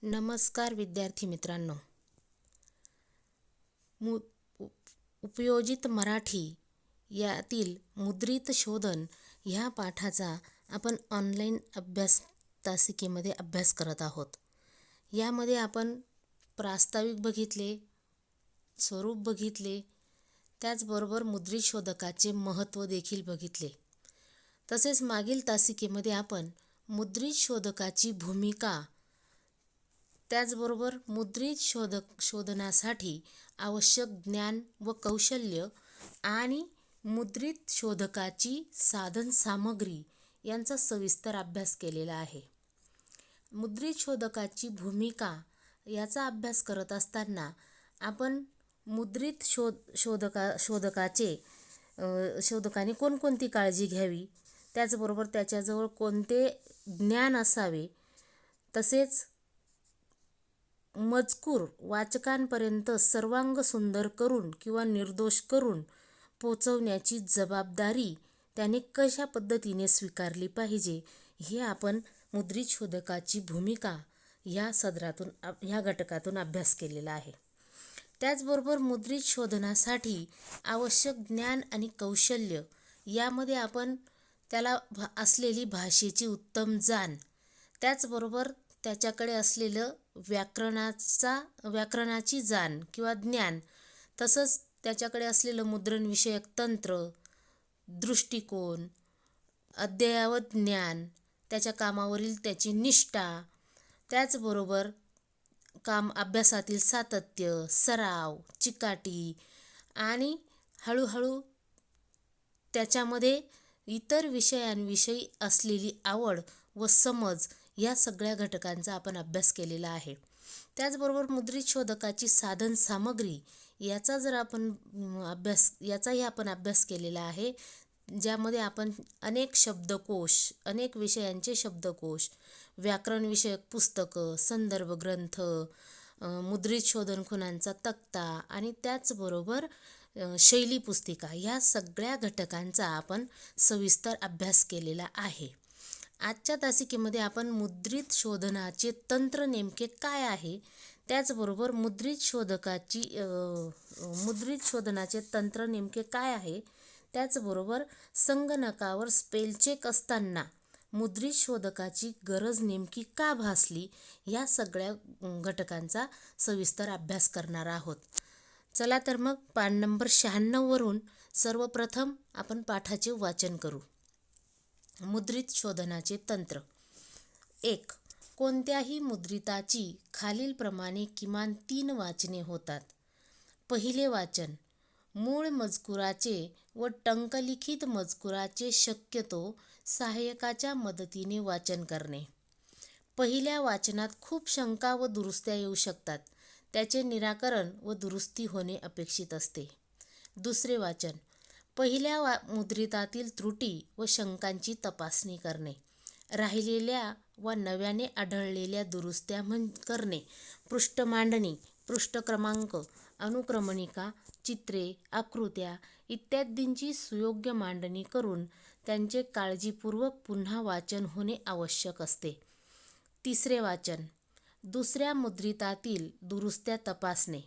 नमस्कार विद्यार्थी मित्रांनो. मु उपयोजित मराठी यातील मुद्रित शोधन ह्या पाठाचा आपण ऑनलाईन अभ्यास तासिकेमध्ये अभ्यास करत आहोत. यामध्ये आपण प्रास्ताविक बघितले, स्वरूप बघितले, त्याचबरोबर मुद्रित शोधकाचे महत्त्व देखील बघितले. तसेच मागील तासिकेमध्ये आपण मुद्रित शोधकाची भूमिका, त्याचबरोबर मुद्रित शोधनासाठी आवश्यक ज्ञान व कौशल्य आणि मुद्रित शोधकाची साधन सामग्री यांचा सविस्तर अभ्यास केलेला आहे. मुद्रित शोधकाची भूमिका याचा अभ्यास करत असताना आपण मुद्रित शोधकाने कोणकोणती काळजी घ्यावी, त्याचबरोबर त्याच्याजवळ कोणते ज्ञान असावे, तसेच मजकूर वाचकांपर्यंत सर्वांग सुंदर करून किंवा निर्दोष करून पोचवण्याची जबाबदारी त्याने कशा पद्धतीने स्वीकारली पाहिजे, हे आपण मुद्रित शोधकाची भूमिका ह्या घटकातून अभ्यास केलेला आहे. त्याचबरोबर मुद्रित शोधनासाठी आवश्यक ज्ञान आणि कौशल्य यामध्ये आपण त्याला असलेली भाषेची उत्तम जाण, त्याचबरोबर त्याच्याकडे असलेलं व्याकरणाची जाण किंवा ज्ञान, तसंच त्याच्याकडे असलेलं मुद्रणविषयक तंत्र, दृष्टिकोन, अद्ययावत ज्ञान, त्याच्या कामावरील त्याची निष्ठा, त्याचबरोबर अभ्यासातील सातत्य, सराव, चिकाटी आणि हळूहळू त्याच्यामध्ये इतर विषयांविषयी असलेली आवड व समज या सगळ्या घटकांचा आपण अभ्यास केलेला आहे. त्याचबरोबर मुद्रित शोधकाची साधन सामग्री याचाही आपण अभ्यास केलेला आहे, ज्यामध्ये आपण अनेक शब्दकोश, अनेक विषयांचे शब्दकोश, व्याकरणविषयक पुस्तकं, संदर्भ ग्रंथ, मुद्रित शोधन खुणांचा तक्ता आणि त्याचबरोबर शैली पुस्तिका या सगळ्या घटकांचा आपण सविस्तर अभ्यास केलेला आहे. आजच्या तासिकेमध्ये आपण मुद्रित शोधनाचे तंत्र नेमके काय आहे, त्याचबरोबर मुद्रित शोधनाचे तंत्र नेमके काय आहे, त्याचबरोबर संगणकावर स्पेल चेक असताना मुद्रित शोधकाची गरज नेमकी का भासली, या सगळ्या घटकांचा सविस्तर अभ्यास करणार आहोत. चला तर मग पान नंबर 96 वरून सर्वप्रथम आपण पाठाचे वाचन करू. मुद्रित शोधनाचे तंत्र. 1. कोणत्याही मुद्रिताची खालीलप्रमाणे किमान 3 वाचने होतात. पहिले वाचन मूळ मजकुराचे व टंकलिखित मजकुराचे शक्यतो सहाय्यकाच्या मदतीने वाचन करणे. पहिल्या वाचनात खूप शंका व दुरुस्त्या येऊ शकतात, त्याचे निराकरण व दुरुस्ती होणे अपेक्षित असते. दुसरे वाचन पहिल्या मुद्रितातील त्रुटी व शंकांची तपासणी करणे, राहिलेल्या व नव्याने आढळलेल्या दुरुस्त्या करणे, पृष्ठ मांडणी, पृष्ठ क्रमांक, अनुक्रमणिका, चित्रे, आकृत्या इत्यादींची सुयोग्य मांडणी करून त्यांचे काळजीपूर्वक पुन्हा वाचन होणे आवश्यक असते. तिसरे वाचन दुसऱ्या मुद्रितातील दुरुस्त्या तपासणे,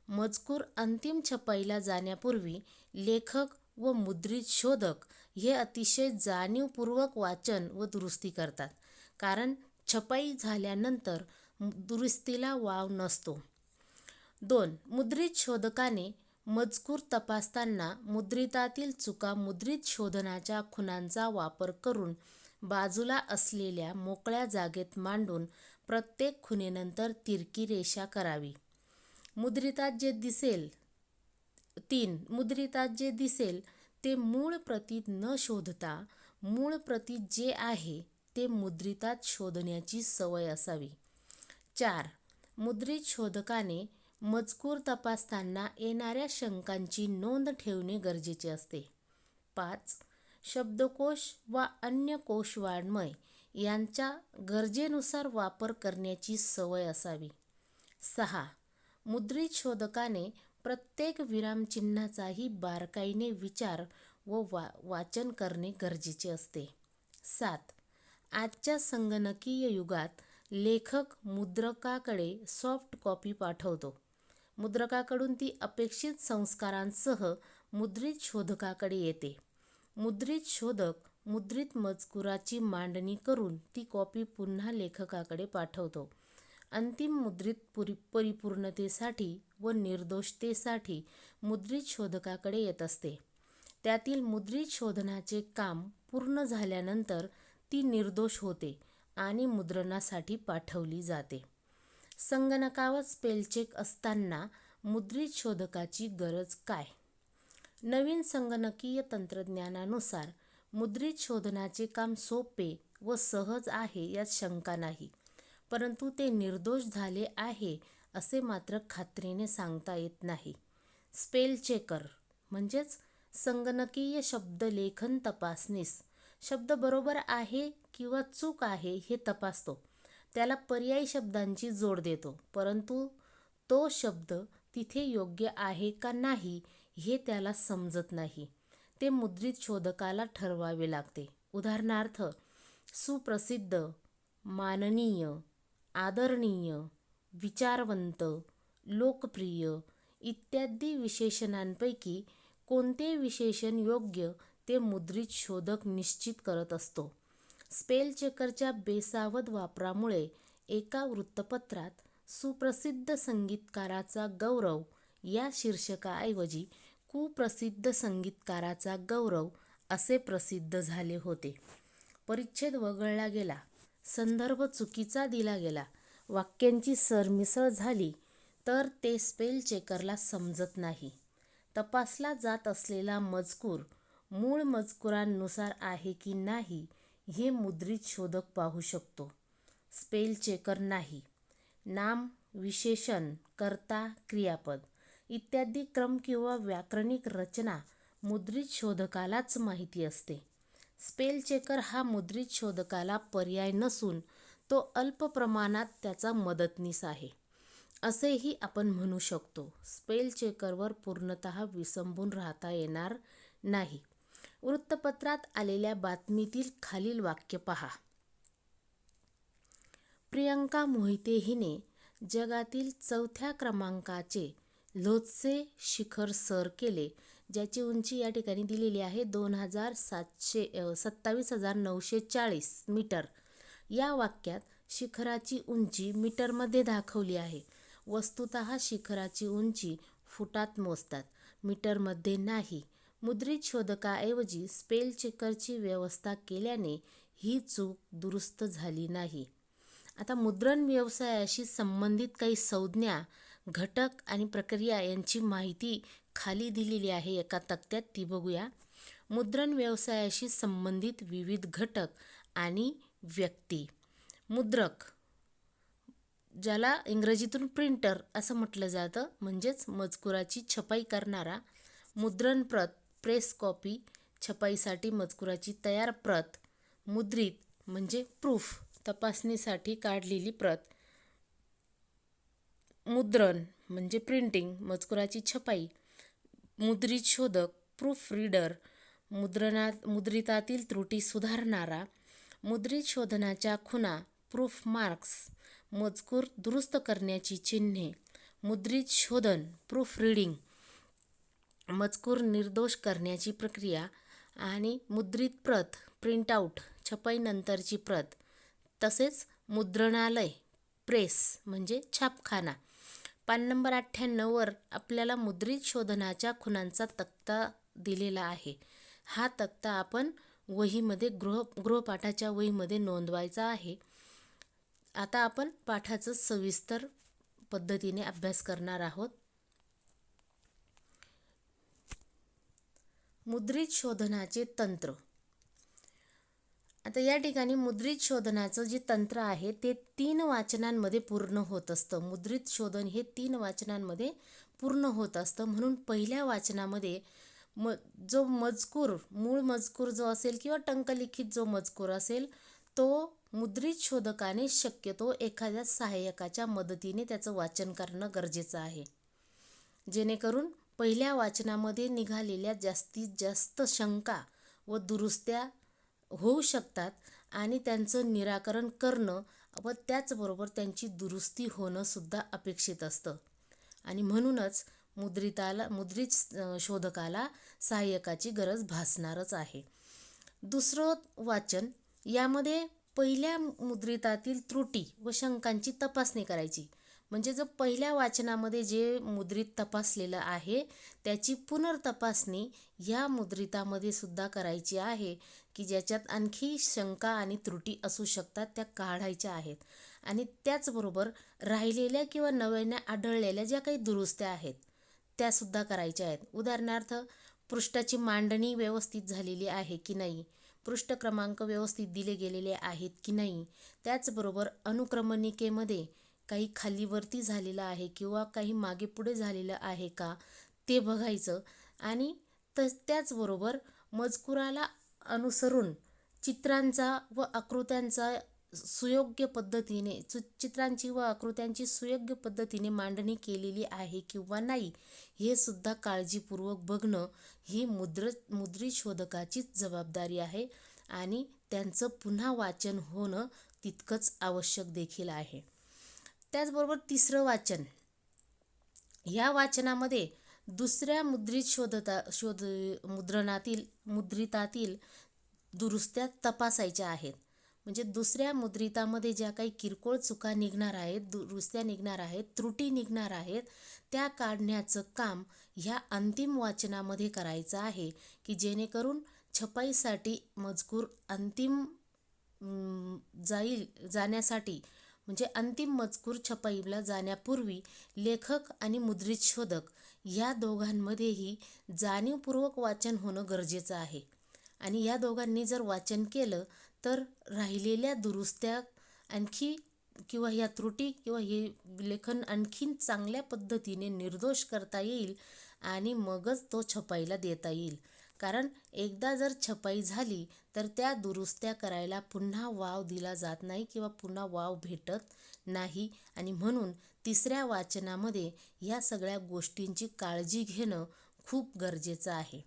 मजकूर अंतिम छपाईला जाण्यापूर्वी लेखक व मुद्रित शोधक हे अतिशय जाणीवपूर्वक वाचन व दुरुस्ती करतात, कारण छपाई झाल्यानंतर दुरुस्तीला वाव नसतो. 2. मुद्रित शोधकाने मजकूर तपासताना मुद्रितातील चुका मुद्रित शोधनाच्या खुणांचा वापर करून बाजूला असलेल्या मोकळ्या जागेत मांडून प्रत्येक खुणेनंतर तिरकी रेषा करावी. मुद्रितात जे दिसेल ते मूळ प्रतीत न शोधता मूळ प्रतीत जे आहे ते मुद्रितात शोधण्याची सवय असावी. 4. मुद्रित शोधकाने मजकूर तपासताना येणाऱ्या शंकांची नोंद ठेवणे गरजेचे असते. 5. शब्दकोश व अन्य कोशवाङ्मय यांचा गरजेनुसार वापर करण्याची सवय असावी. 6. मुद्रित शोधकाने प्रत्येक विरामचिन्हाचाही बारकाईने विचार व वाचन करणे गरजेचे असते. 7. आजच्या संगणकीय युगात लेखक मुद्रकाकडे सॉफ्ट कॉपी पाठवतो. मुद्रकाकडून ती अपेक्षित संस्कारांसह मुद्रित शोधकाकडे येते. मुद्रित शोधक मुद्रित मजकुराची मांडणी करून ती कॉपी पुन्हा लेखकाकडे पाठवतो. अंतिम मुद्रित परिपूर्णतेसाठी व निर्दोषतेसाठी मुद्रित शोधकाकडे येत असते. त्यातील मुद्रित शोधनाचे काम पूर्ण झाल्यानंतर ती निर्दोष होते आणि मुद्रणासाठी पाठवली जाते. संगणकावर स्पेलचेक असताना मुद्रित शोधकाची गरज काय? नवीन संगणकीय तंत्रज्ञानानुसार मुद्रित शोधनाचे काम सोपे व सहज आहे यात शंका नाही. परंतु ते निर्दोष झाले आहे असे मात्र खात्रीने सांगता येत नाही. स्पेल चेकर म्हणजेच संगणकीय शब्दलेखन तपासनीस शब्द बरोबर आहे किंवा चूक आहे हे तपासतो. त्याला पर्यायी शब्दांची जोड देतो, परंतु तो शब्द तिथे योग्य आहे का नाही हे त्याला समजत नाही. ते मुद्रित शोधकाला ठरवावे लागते. उदाहरणार्थ, सुप्रसिद्ध, माननीय, आदरणीय, विचारवंत, लोकप्रिय इत्यादी विशेषणांपैकी कोणते विशेषण योग्य ते मुद्रित शोधक निश्चित करत असतो. स्पेल चेकरच्या बेसावध वापरामुळे एका वृत्तपत्रात सुप्रसिद्ध संगीतकाराचा गौरव या शीर्षकाऐवजी कुप्रसिद्ध संगीतकाराचा गौरव असे प्रसिद्ध झाले होते. परिच्छेद वगळला गेला, संदर्भ चुकीचा दिला गेला, वाक्यांची सरमिसळ झाली तर ते स्पेल चेकरला समजत नाही. तपासला जात असलेला मजकूर मूळ मजकुरानुसार आहे की नाही हे मुद्रित शोधक पाहू शकतो. स्पेल चेकर नाही. नाम, विशेषण, कर्ता, क्रियापद इत्यादी क्रम किंवा व्याकरणिक रचना मुद्रित शोधकालाच माहिती असते. स्पेल चेकर हा मुद्रित शोधकाला पर्याय नसून तो अल्प प्रमाणात त्याचा मदतनीस आहे असेही आपण म्हणू शकतो. स्पेल चेकरवर पूर्णतः विसंबून राहता येणार नाही. वृत्तपत्रात आलेल्या बातमीतील खालील वाक्य पहा. प्रियंका मोहिते हिने जगातील 4थ्या क्रमांकाचे लोत्से शिखर सर केले, ज्याची उंची या ठिकाणी दिलेली आहे 27,940 मीटर. या वाक्यात शिखराची उंची मीटरमध्ये दाखवली आहे. वस्तुतः शिखराची उंची फुटात मोजतात, मीटरमध्ये नाही. मुद्रित शोधकाऐवजी स्पेल चेकरची व्यवस्था केल्याने ही चूक दुरुस्त झाली नाही. आता मुद्रण व्यवसायाशी संबंधित काही संज्ञा, घटक आणि प्रक्रिया यांची माहिती खाली दिलेली आहे एका तक्त्यात, ती बघूया. मुद्रण व्यवसायाशी संबंधित विविध घटक आणि व्यक्ती. मुद्रक, ज्याला इंग्रजीतून प्रिंटर असं म्हटलं जातं, म्हणजेच मजकुराची छपाई करणारा. मुद्रण प्रत, प्रेस कॉपी, छपाईसाठी मजकुराची तयार प्रत. मुद्रित म्हणजे प्रूफ, तपासणीसाठी काढलेली प्रत. मुद्रण म्हणजे प्रिंटिंग, मजकुराची छपाई. मुद्रित शोधक, प्रूफ रीडर, मुद्रितातील त्रुटी सुधारणारा. मुद्रित शोधनाच्या खुणा, प्रूफ मार्क्स, मजकूर दुरुस्त करण्याची चिन्हे. मुद्रित शोधन, प्रूफ रीडिंग, मजकूर निर्दोष करण्याची प्रक्रिया. आणि मुद्रित प्रत, प्रिंटआउट, छपाईनंतरची प्रत. तसेच मुद्रणालय, प्रेस म्हणजे छापखाना. पान नंबर 98 वर आपल्याला मुद्रित शोधनाच्या खुणांचा तक्ता दिलेला आहे. हा तक्ता आपण वहीमध्ये गृहपाठाच्या वहीमध्ये नोंदवायचा आहे. आता आपण पाठाचं सविस्तर पद्धतीने अभ्यास करणार आहोत. मुद्रित शोधनाचे तंत्र. आता या ठिकाणी मुद्रित शोधनाचं जे तंत्र आहे ते 3 वाचनांमध्ये पूर्ण होत असतं. मुद्रित शोधन हे 3 वाचनांमध्ये पूर्ण होत असतं. म्हणून पहिल्या वाचनामध्ये जो मजकूर, मूळ मजकूर जो असेल किंवा टंकलिखित जो मजकूर असेल तो मुद्रित शोधकाने शक्यतो एखाद्या सहाय्यकाच्या मदतीने त्याचं वाचन करणं गरजेचं आहे, जेणेकरून पहिल्या वाचनामध्ये निघालेल्या जास्तीत जास्त शंका व दुरुस्त्या होऊ शकतात आणि त्यांचं निराकरण करणं व त्याचबरोबर त्यांची दुरुस्ती होणं सुद्धा अपेक्षित असतं. आणि म्हणूनच मुद्रित शोधकाला सहाय्यकाची गरज भासणारच आहे. दुसरं वाचन, यामध्ये पहिल्या मुद्रितातील त्रुटी व शंकांची तपासणी करायची. म्हणजे जो पहिल्या वाचनामध्ये जे मुद्रित तपासलेलं आहे त्याची पुनर्तपासणी ह्या मुद्रितामध्ये सुद्धा करायची आहे, की ज्याच्यात आणखी शंका आणि त्रुटी असू शकतात त्या काढायच्या आहेत. आणि त्याचबरोबर राहिलेल्या किंवा नव्याने आढळलेल्या ज्या काही दुरुस्त्या आहेत त्यासुद्धा करायच्या आहेत. उदाहरणार्थ, पृष्ठाची मांडणी व्यवस्थित झालेली आहे की नाही, पृष्ठ क्रमांक व्यवस्थित दिले गेलेले आहेत की नाही, त्याचबरोबर अनुक्रमणिकेमध्ये काही खालीवरती झालेलं आहे किंवा काही मागे पुढे झालेलं आहे का ते बघायचं. आणि त्याचबरोबर मजकुराला अनुसरून चित्रांचा व आकृत्यांचा सुयोग्य पद्धतीने चित्रांची व आकृत्यांची सुयोग्य पद्धतीने मांडणी केलेली आहे किंवा नाही हे सुद्धा काळजीपूर्वक बघणं ही मुद्रित शोधकाचीच जबाबदारी आहे. आणि त्यांचं पुन्हा वाचन होणं तितकंच आवश्यक देखील आहे. त्याचबरोबर तिसरं वाचन, या वाचनामध्ये दुसऱ्या मुद्रितातील दुरुस्त्या तपासायच्या आहेत. म्हणजे दुसऱ्या मुद्रितामध्ये ज्या काही किरकोळ चुका निघणार आहेत, दुरुस्त्या निघणार आहेत, त्रुटी निघणार आहेत, त्या काढण्याचं काम ह्या अंतिम वाचनामध्ये करायचं आहे, की जेणेकरून छपाईसाठी मजकूर अंतिम जाण्यासाठी म्हणजे अंतिम मजकूर छपाईला जाण्यापूर्वी लेखक आणि मुद्रित शोधक या दोघांमध्येही जाणीवपूर्वक वाचन होणं गरजेचं आहे. आणि या दोघांनी जर वाचन केलं तर राहिलेल्या दुरुस्त्या आणखी किंवा ह्या त्रुटी किंवा हे लेखन आणखीन चांगल्या पद्धतीने निर्दोष करता येईल आणि मगच तो छपाईला देता येईल. कारण एकदा जर छपाई झाली तर त्या दुरुस्त्या करायला पुन्हा वाव दिला जात नाही किंवा पुन्हा वाव भेटत नाही. आणि म्हणून तिसऱ्या वाचनामध्ये या सगळ्या गोष्टींची काळजी घेणं खूप गरजेचं आहे.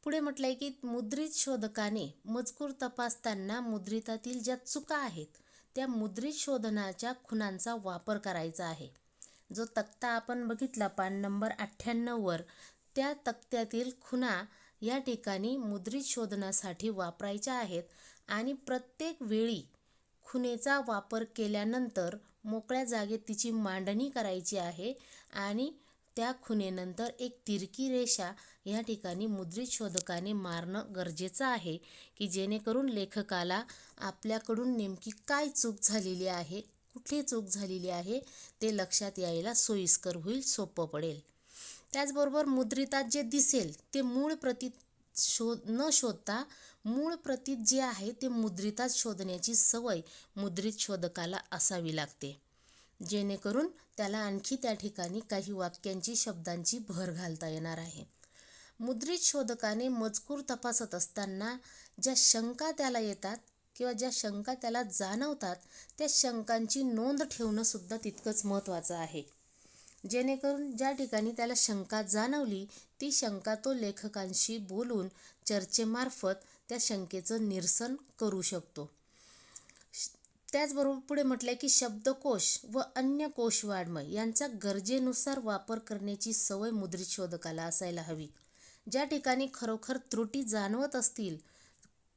पुढे म्हटलंय की मुद्रित शोधकाने मजकूर तपासताना मुद्रितातील ज्या चुका आहेत त्या मुद्रित शोधनाच्या खुणांचा वापर करायचा आहे. जो तक्ता आपण बघितला पान नंबर 98 वर, त्या तक्त्यातील खुणा या ठिकाणी मुद्रित शोधनासाठी वापरायच्या आहेत. आणि प्रत्येक वेळी खुणेचा वापर केल्यानंतर मोकळ्या जागेत तिची मांडणी करायची आहे. आणि त्या खुणेनंतर एक तिरकी रेषा या ठिकाणी मुद्रित शोधकाने मारणं गरजेचं आहे, की जेणेकरून लेखकाला आपल्याकडून नेमकी काय चूक झालेली आहे, कुठली चूक झालेली आहे ते लक्षात यायला सोयीस्कर होईल, सोपं पडेल. त्याचबरोबर मुद्रितात जे दिसेल ते मूळ प्रतीत न शोधता मूळ प्रतीत जे आहे ते मुद्रितात शोधण्याची सवय मुद्रित शोधकाला असावी लागते, जेणेकरून त्याला आणखी त्या ठिकाणी काही वाक्यांची शब्दांची भर घालता येणार आहे. मुद्रित शोधकाने मजकूर तपासत असताना ज्या शंका त्याला येतात किंवा ज्या शंका त्याला जाणवतात त्या शंकांची नोंद ठेवणं सुद्धा तितकंच महत्त्वाचं आहे, जेणेकरून ज्या ठिकाणी त्याला शंका जाणवली ती शंका तो लेखकांशी बोलून चर्चेमार्फत त्या शंकेचं निरसन करू शकतो. त्याचबरोबर पुढे म्हटलंय की शब्दकोश व अन्य कोशवाङ्मय यांचा गरजेनुसार वापर करण्याची सवय मुद्रित शोधकाला असायला हवी. ज्या ठिकाणी खरोखर त्रुटी जाणवत असतील,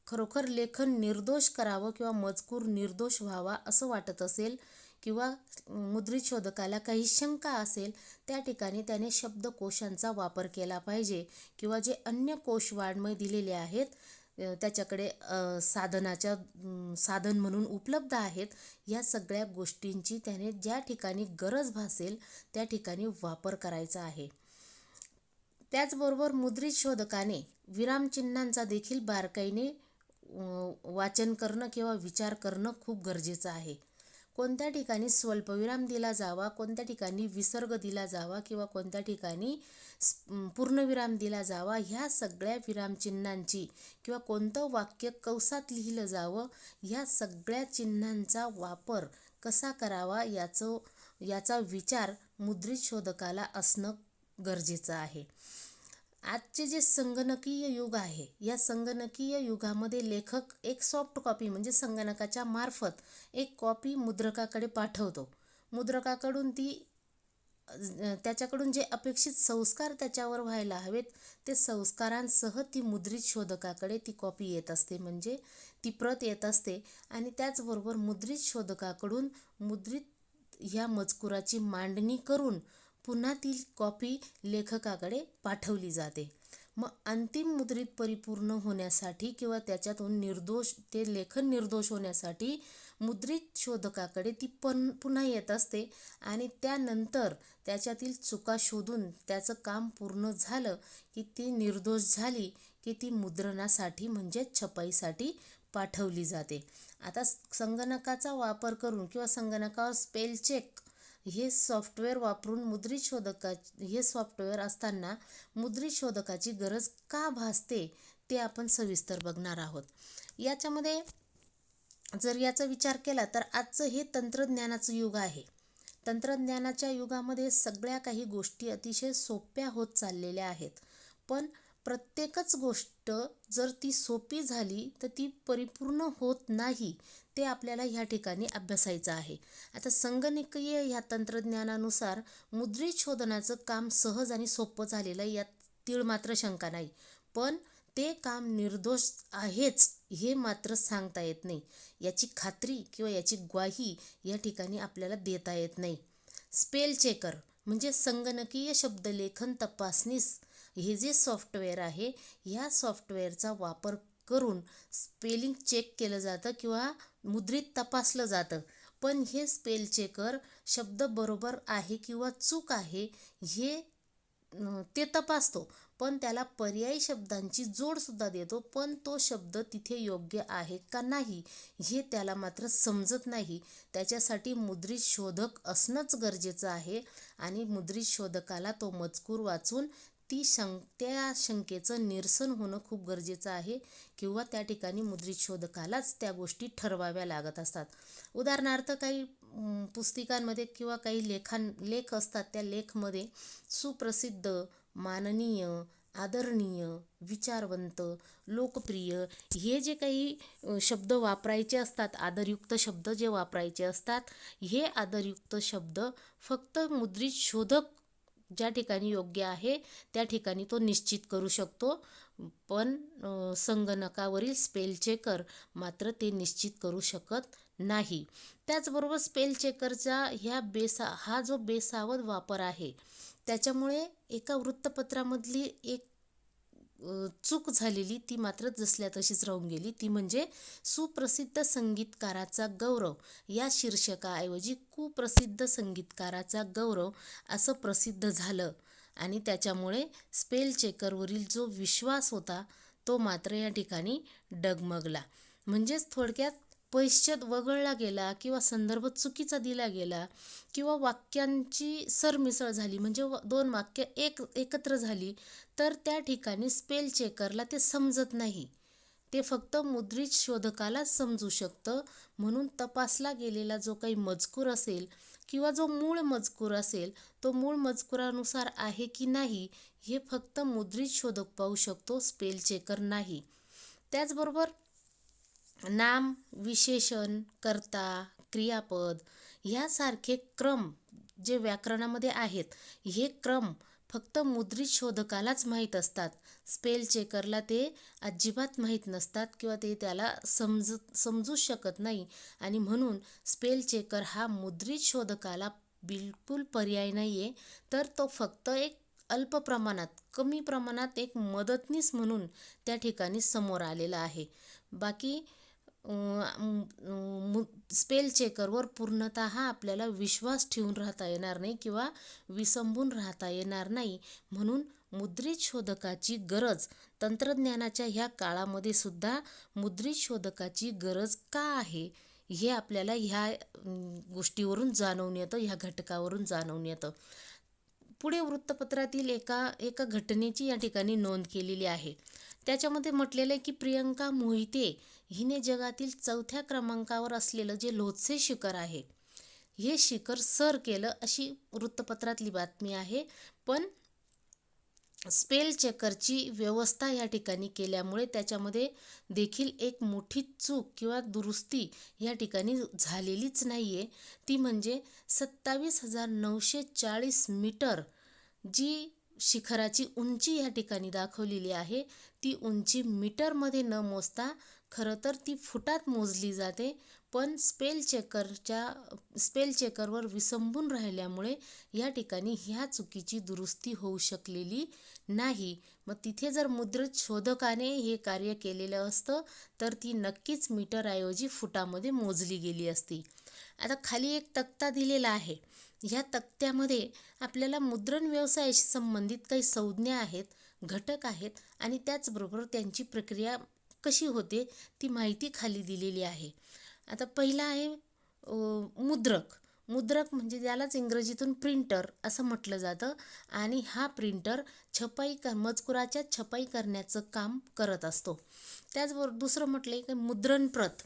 खरोखर लेखन निर्दोष करावं किंवा मजकूर निर्दोष व्हावा असं वाटत असेल किंवा मुद्रित शोधकाला काही शंका असेल, त्या ठिकाणी त्याने शब्दकोशांचा वापर केला पाहिजे. किंवा जे अन्य कोशवाङ्मय दिलेले आहेत त्याच्याकडे साधन म्हणून उपलब्ध आहेत, या सगळ्या गोष्टींची त्याने ज्या ठिकाणी गरज भासेल त्या ठिकाणी वापर करायचा आहे. त्याचबरोबर मुद्रित शोधकाने विरामचिन्हांचा देखील बारकाईने वाचन करणं किंवा विचार करणं खूप गरजेचं आहे. कोणत्या ठिकाणी स्वल्पविराम दिला जावा, कोणत्या ठिकाणी विसर्ग दिला जावा किंवा कोणत्या ठिकाणी पूर्णविराम दिला जावा, ह्या सगळ्या विरामचिन्हांची किंवा कोणतं वाक्य कंसात लिहिलं जावं ह्या सगळ्या चिन्हांचा वापर कसा करावा याचा विचार मुद्रित शोधकाला असणं गरजेचं आहे. आजचे जे संगणकीय युग आहे, या संगणकीय युगामध्ये लेखक एक सॉफ्ट कॉपी म्हणजे संगणकाच्या मार्फत एक कॉपी मुद्रकाकडे पाठवतो. मुद्रकाकडून ती त्याच्याकडून जे अपेक्षित संस्कार त्याच्यावर व्हायला हवेत, ते संस्कारांसह ती मुद्रित शोधकाकडे ती कॉपी येत असते, म्हणजे ती प्रत येत असते. आणि त्याचबरोबर मुद्रित शोधकाकडून मुद्रित ह्या मजकुराची मांडणी करून पुन्हा ती कॉपी लेखकाकडे पाठवली जाते. मग अंतिम मुद्रित परिपूर्ण होण्यासाठी किंवा त्याच्यातून ते लेखन निर्दोष होण्यासाठी मुद्रित शोधकाकडे ती पुन्हा येत असते. आणि त्यानंतर त्याच्यातील चुका शोधून त्याचं काम पूर्ण झालं की ती निर्दोष झाली की ती मुद्रणासाठी म्हणजे छपाईसाठी पाठवली जाते. आता संगणकाचा वापर करून किंवा संगणकावर स्पेल चेक हे सॉफ्टवेअर वापरून हे सॉफ्टवेअर असताना मुद्रित शोधकाची गरज का भासते ते आपण सविस्तर बघणार आहोत. याच्यामध्ये जर याचा विचार केला तर आजचं हे तंत्रज्ञानाचं युग आहे. तंत्रज्ञानाच्या युगामध्ये सगळ्या काही गोष्टी अतिशय सोप्या होत चाललेल्या आहेत. पण प्रत्येकच गोष्ट जर ती सोपी झाली तर ती परिपूर्ण होत नाही, ते आपल्याला ह्या ठिकाणी अभ्यासायचं आहे. आता संगणकीय ह्या तंत्रज्ञानानुसार मुद्रित शोधनाचं काम सहज आणि सोपं झालेलं आहे, यात तीळ मात्र शंका नाही. पण ते काम निर्दोष आहेच हे मात्र सांगता येत नाही. याची खात्री किंवा याची ग्वाही या ठिकाणी आपल्याला देता येत नाही. स्पेल चेकर म्हणजे संगणकीय शब्दलेखन तपासनीस हे जे सॉफ्टवेअर आहे, ह्या सॉफ्टवेअरचा वापर करून स्पेलिंग चेक केलं जातं किंवा मुद्रित तपासलं जातं. पण हे स्पेल चेकर शब्द बरोबर आहे किंवा चूक आहे हे ते तपासतो, पण त्याला पर्यायी शब्दांची जोडसुद्धा देतो. पण तो शब्द तिथे योग्य आहे का नाही हे त्याला मात्र समजत नाही. त्याच्यासाठी मुद्रित शोधक असणंच गरजेचं आहे आणि मुद्रित शोधकाला तो मजकूर वाचून त्या शंकेचं निरसन होणं खूप गरजेचं आहे किंवा त्या ठिकाणी मुद्रित शोधकालाच त्या गोष्टी ठरवाव्या लागत असतात. उदाहरणार्थ काही पुस्तिकांमध्ये किंवा काही लेख असतात, त्या लेखमध्ये सुप्रसिद्ध, माननीय, आदरणीय, विचारवंत, लोकप्रिय हे जे काही शब्द वापरायचे असतात, आदरयुक्त शब्द जे वापरायचे असतात, हे आदरयुक्त शब्द फक्त मुद्रित शोधक ज्या ठिकाणी योग्य आहे त्या ठिकाणी तो निश्चित करू शकतो. पण संगणकावरील स्पेल चेकर मात्र ते निश्चित करू शकत नाही. त्याचबरोबर स्पेल चेकरचा हा जो बेसावध वापर आहे, त्याच्यामुळे एका वृत्तपत्रामधली एक चूक झालेली ती मात्र जसल्या तशीच राहून गेली. ती म्हणजे सुप्रसिद्ध संगीतकाराचा गौरव या शीर्षकाऐवजी कुप्रसिद्ध संगीतकाराचा गौरव असं प्रसिद्ध झालं आणि त्याच्यामुळे स्पेल चेकरवरील जो विश्वास होता तो मात्र या ठिकाणी डगमगला. म्हणजेच थोडक्यात पैश्चात वगळला गेला किंवा संदर्भ चुकीचा दिला गेला किंवा वाक्यांची सरमिसळ झाली, म्हणजे दोन वाक्य एकत्र झाली तर त्या ठिकाणी स्पेल चेकरला ते समजत नाही. ते फक्त मुद्रित शोधकालाच समजू शकतं. म्हणून तपासला गेलेला जो काही मजकूर असेल किंवा जो मूळ मजकूर असेल, तो मूळ मजकुरानुसार आहे की नाही हे फक्त मुद्रित शोधक पाहू शकतो, स्पेल चेकर नाही. त्याचबरोबर नाम, विशेषण, कर्ता, क्रियापद ह्यासारखे क्रम जे व्याकरणामध्ये आहेत, हे क्रम फक्त मुद्रित शोधकालाच माहीत असतात. स्पेल चेकरला ते अजिबात माहीत नसतात किंवा ते त्याला समजू शकत नाही. आणि म्हणून स्पेल चेकर हा मुद्रित शोधकाला बिलकुल पर्याय नाही आहे, तर तो फक्त एक अल्प प्रमाणात, कमी प्रमाणात एक मदतनीस म्हणून त्या ठिकाणी समोर आलेला आहे. बाकी स्पेल चेकरवर पूर्णतः आपल्याला विश्वास ठेवून राहता येणार नाही किंवा विसंबून राहता येणार नाही. म्हणून मुद्रित शोधकाची गरज, तंत्रज्ञानाच्या ह्या काळामध्ये सुद्धा मुद्रित शोधकाची गरज का आहे हे आपल्याला ह्या गोष्टीवरून जाणवून येतं, ह्या घटकावरून जाणवून येतं. पुढे वृत्तपत्रातील एका घटनेची या ठिकाणी नोंद केलेली आहे. त्याच्यामध्ये म्हटलेलं आहे की प्रियंका मोहिते हिने जगातील 4थ्या क्रमांकावर असलेलं जे लोत्से शिखर आहे, हे शिखर सर केलं, अशी वृत्तपत्रातली बातमी आहे. पण स्पेल चेकरची व्यवस्था या ठिकाणी केल्यामुळे त्याच्यामध्ये देखील एक मोठी चूक किंवा दुरुस्ती या ठिकाणी झालेलीच नाही आहे. ती म्हणजे 27,940 मीटर जी शिखराची उंची या ठिकाणी दाखवलेली आहे, ती उंची मीटरमध्ये न मोजता खरं तर ती फुटात मोजली जाते. पण स्पेल चेकरवर विसंबून राहिल्यामुळे या ठिकाणी ह्या चुकीची दुरुस्ती होऊ शकलेली नाही. मग तिथे जर मुद्रित शोधकाने हे कार्य केलेलं असतं तर ती नक्कीच मीटरऐवजी फुटामध्ये मोजली गेली असती. आता खाली एक तक्ता दिलेला आहे. ह्या तक्त्यामध्ये आपल्याला मुद्रण व्यवसायाशी संबंधित काही संज्ञा आहेत, घटक आहेत आणि त्याचबरोबर त्यांची प्रक्रिया कशी होते ती माहिती खाली दिलेली आहे. आता पहिला आहे मुद्रक. मुद्रक म्हणजे त्यालाच इंग्रजीतून प्रिंटर असं म्हटलं जातं आणि हा प्रिंटर मजकुराच्या छपाई करण्याचं काम करत असतो. त्याचबरोबर दुसरं म्हटलं की मुद्रणप्रत,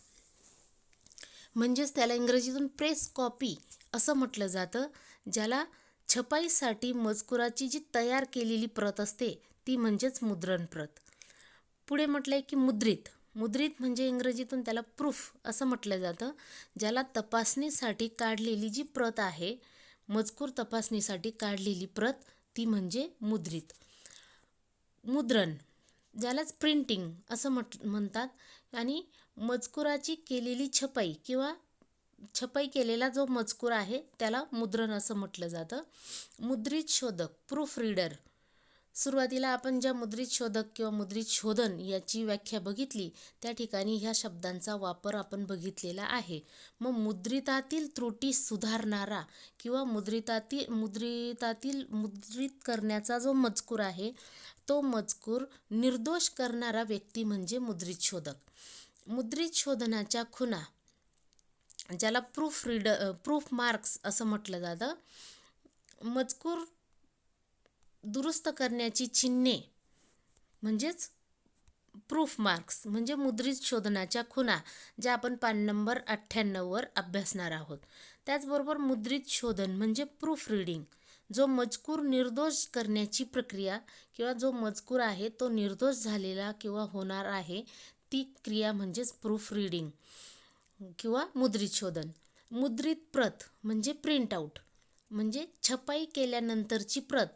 म्हणजेच त्याला इंग्रजीतून प्रेस कॉपी असं म्हटलं जातं, ज्याला छपाईसाठी मजकुराची जी तयार केलेली प्रत असते ती म्हणजेच मुद्रणप्रत. पुढे म्हटलंय की मुद्रित. मुद्रित म्हणजे इंग्रजीतून त्याला प्रूफ असं म्हटलं जातं, ज्याला तपासणीसाठी काढलेली जी प्रत आहे, मजकूर तपासणीसाठी काढलेली प्रत, ती म्हणजे मुद्रित. मुद्रण ज्यालाच प्रिंटिंग असं म्हणतात आणि मजकुराची केलेली छपाई किंवा छपाई केलेला जो मजकूर आहे त्याला मुद्रण असं म्हटलं जातं. मुद्रित शोधक, प्रूफ रीडर. सुरुवातीला आपण ज्या मुद्रित शोधक किंवा मुद्रित शोधन याची व्याख्या बघितली त्या ठिकाणी ह्या शब्दांचा वापर आपण बघितलेला आहे. मग मुद्रितातील त्रुटी सुधारणारा किंवा मुद्रित करण्याचा जो मजकूर आहे तो मजकूर निर्दोष करणारा व्यक्ती म्हणजे मुद्रित शोधक. मुद्रित शोधनाच्या खुणा ज्याला प्रूफ मार्क्स असं म्हटलं जातं. मजकूर दुरुस्त करण्याची चिन्हे म्हणजेच प्रूफ मार्क्स म्हणजे मुद्रित शोधनाच्या खुणा, ज्या आपण पान नंबर 98 अभ्यासणार आहोत. त्याचबरोबर मुद्रित शोधन म्हणजे प्रूफ रीडिंग, जो मजकूर निर्दोष करण्याची प्रक्रिया किंवा जो मजकूर आहे तो निर्दोष झालेला किंवा होणार आहे ती क्रिया म्हणजेच प्रूफ रीडिंग किंवा मुद्रित शोधन. मुद्रित प्रत म्हणजे प्रिंट आऊट, म्हणजे छपाई केल्यानंतरची प्रत.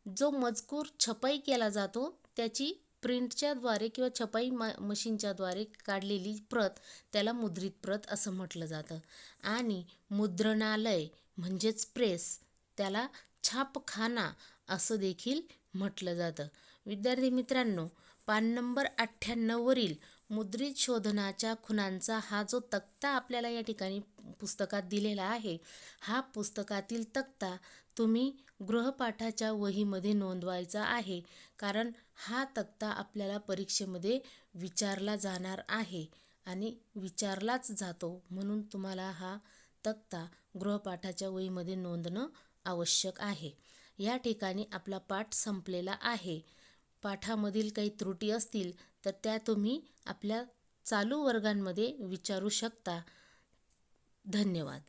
जो मजकूर छपाई केला जातो त्याची प्रिंटच्याद्वारे किंवा छपाई मशीनच्याद्वारे काढलेली प्रत त्याला मुद्रित प्रत असं म्हटलं जातं. आणि मुद्रणालय म्हणजेच प्रेस, त्याला छापखाना असं देखील म्हटलं जातं. विद्यार्थी मित्रांनो, पान नंबर 98वरील मुद्रित शोधनाच्या खुणांचा हा जो तक्ता आपल्याला या ठिकाणी पुस्तकात दिलेला आहे, हा पुस्तकातील तक्ता तुम्ही गृहपाठाच्या वहीमध्ये नोंदवायचा आहे. कारण हा तक्ता आपल्याला परीक्षेमध्ये विचारला जाणार आहे आणि विचारलाच जातो, म्हणून तुम्हाला हा तक्ता गृहपाठाच्या वहीमध्ये नोंदणं आवश्यक आहे. या ठिकाणी आपला पाठ संपलेला आहे. पाठामधील काही त्रुटी असतील तर त्या तुम्ही आपल्या चालू वर्गांमध्ये विचारू शकता. धन्यवाद.